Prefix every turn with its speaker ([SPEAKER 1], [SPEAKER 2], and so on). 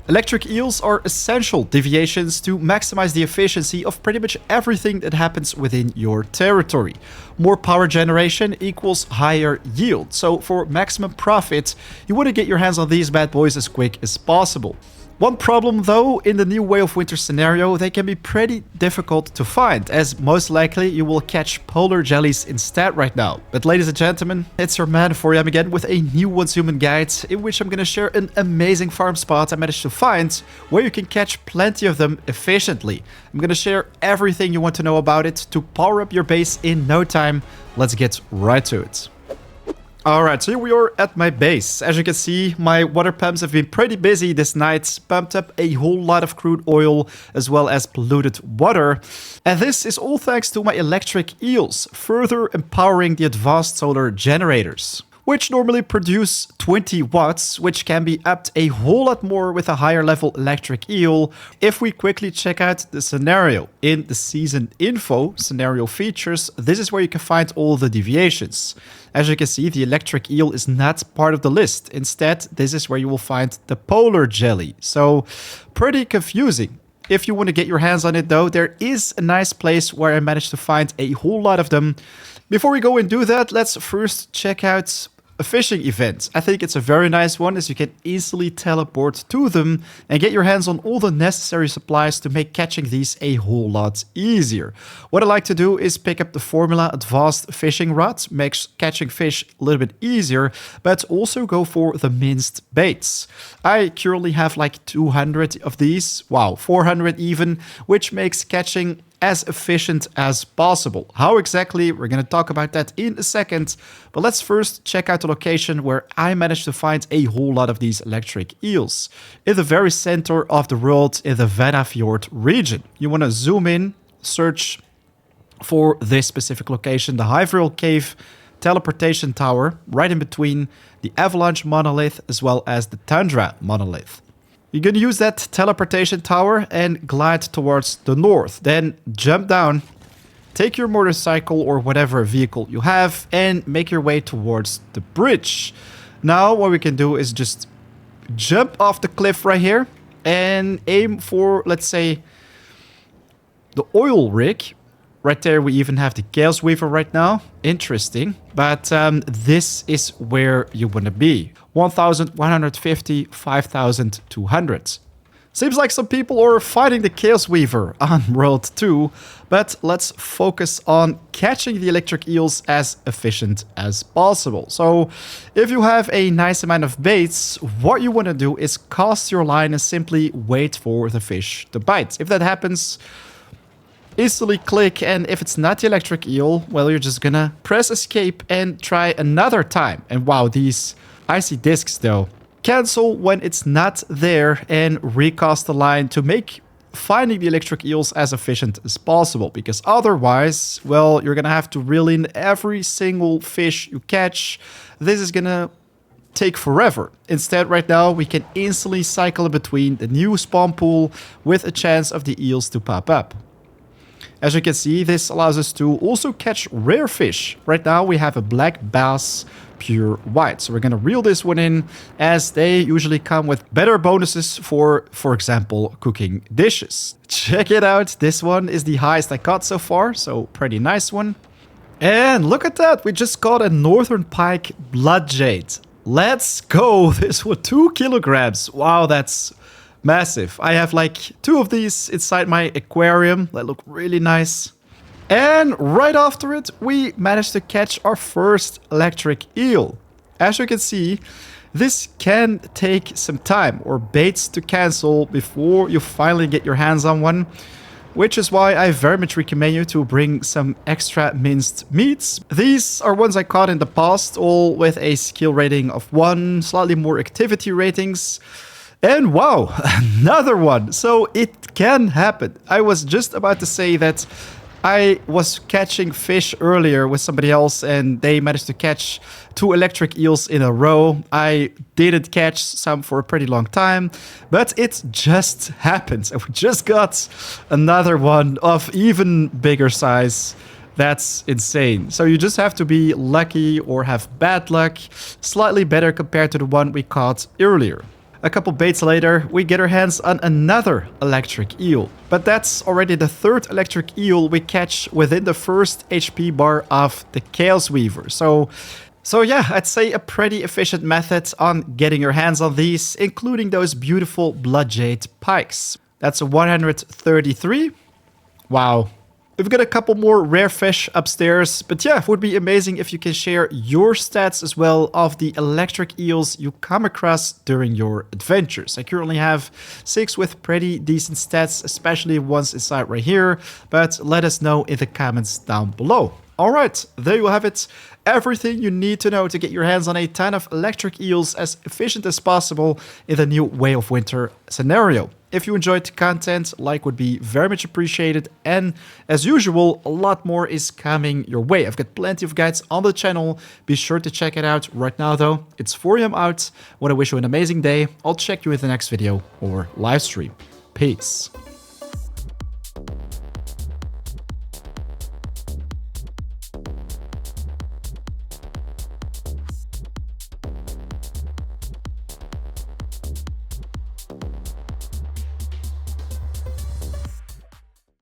[SPEAKER 1] Electric eels are essential deviations to maximize the efficiency of pretty much everything that happens within your territory. More power generation equals higher yield, so for maximum profit, you want to get your hands on these bad boys as quick as possible. One problem though, in the new way of winter scenario, they can be pretty difficult to find, as most likely you will catch polar jellies instead right now. But ladies and gentlemen, it's your man 4am again with a new Once Human guide, in which I'm gonna share an amazing farm spot I managed to find, where you can catch plenty of them efficiently. I'm gonna share everything you want to know about it to power up your base in no time. Let's get right to it. Alright, so here we are at my base. As you can see, my water pumps have been pretty busy this night, pumped up a whole lot of crude oil as well as polluted water. And this is all thanks to my electric eels, further empowering the advanced solar generators, which normally produce 20 watts, which can be upped a whole lot more with a higher level electric eel. If we quickly check out the scenario in the season info scenario features, this is where you can find all the deviations. As you can see, the electric eel is not part of the list. Instead, this is where you will find the polar jelly. So pretty confusing. If you want to get your hands on it though, there is a nice place where I managed to find a whole lot of them. Before we go and do that, let's first check out a fishing event. I think it's a very nice one, as you can easily teleport to them and get your hands on all the necessary supplies to make catching these a whole lot easier. What I like to do is pick up the Formula Advanced Fishing Rod, makes catching fish a little bit easier, but also go for the minced baits. I currently have like 200 of these, wow, 400 even, which makes catching as efficient as possible. How exactly? We're going to talk about that in a second, but let's first check out the location where I managed to find a whole lot of these electric eels. In the very center of the world, in the Vanafjord region. You want to zoom in, search for this specific location, the Hyvril Cave teleportation tower, right in between the Avalanche monolith as well as the Tundra monolith. You're going to use that teleportation tower and glide towards the north. Then jump down, take your motorcycle or whatever vehicle you have, and make your way towards the bridge. Now what we can do is just jump off the cliff right here and aim for, let's say, the oil rig. Right there we even have the Chaos Weaver right now. Interesting. But this is where you want to be. 1,150, 5,200. Seems like some people are fighting the Chaos Weaver on World 2. But let's focus on catching the electric eels as efficient as possible. So if you have a nice amount of baits, what you want to do is cast your line and simply wait for the fish to bite. If that happens, easily click, and if it's not the electric eel, well, you're just gonna press escape and try another time. And wow, these icy discs though. Cancel when it's not there and recast the line to make finding the electric eels as efficient as possible, because otherwise, well, you're gonna have to reel in every single fish you catch. This is gonna take forever. Instead, right now, we can instantly cycle between the new spawn pool with a chance of the eels to pop up. As you can see, this allows us to also catch rare fish. Right now we have a black bass pure white. So we're going to reel this one in, as they usually come with better bonuses for example, cooking dishes. Check it out. This one is the highest I caught so far. So pretty nice one. And look at that. We just caught a Northern Pike Blood Jade. Let's go. This was 2 kilograms. Wow, that's massive. I have like 2 of these inside my aquarium that look really nice. And right after it, we managed to catch our first electric eel. As you can see, this can take some time or baits to cancel before you finally get your hands on one, which is why I very much recommend you to bring some extra minced meats. These are ones I caught in the past, all with a skill rating of 1, slightly more activity ratings. And wow, another one. So it can happen. I was just about to say that I was catching fish earlier with somebody else and they managed to catch 2 electric eels in a row. I didn't catch some for a pretty long time, but it just happened. And we just got another one of even bigger size. That's insane. So you just have to be lucky or have bad luck, slightly better compared to the one we caught earlier. A couple baits later, we get our hands on another electric eel. But that's already the third electric eel we catch within the first HP bar of the Chaos Weaver. So yeah, I'd say a pretty efficient method on getting your hands on these, including those beautiful blood jade pikes. That's a 133. Wow. We've got a couple more rare fish upstairs, but yeah, it would be amazing if you can share your stats as well of the electric eels you come across during your adventures. I currently have 6 with pretty decent stats, especially ones inside right here, but let us know in the comments down below. Alright, there you have it. Everything you need to know to get your hands on a ton of electric eels as efficient as possible in the new Way of Winter scenario. If you enjoyed the content, like would be very much appreciated, and as usual, a lot more is coming your way. I've got plenty of guides on the channel, be sure to check it out. Right now though, it's 4 AM out. I want to wish you an amazing day. I'll check you in the next video or live stream. Peace.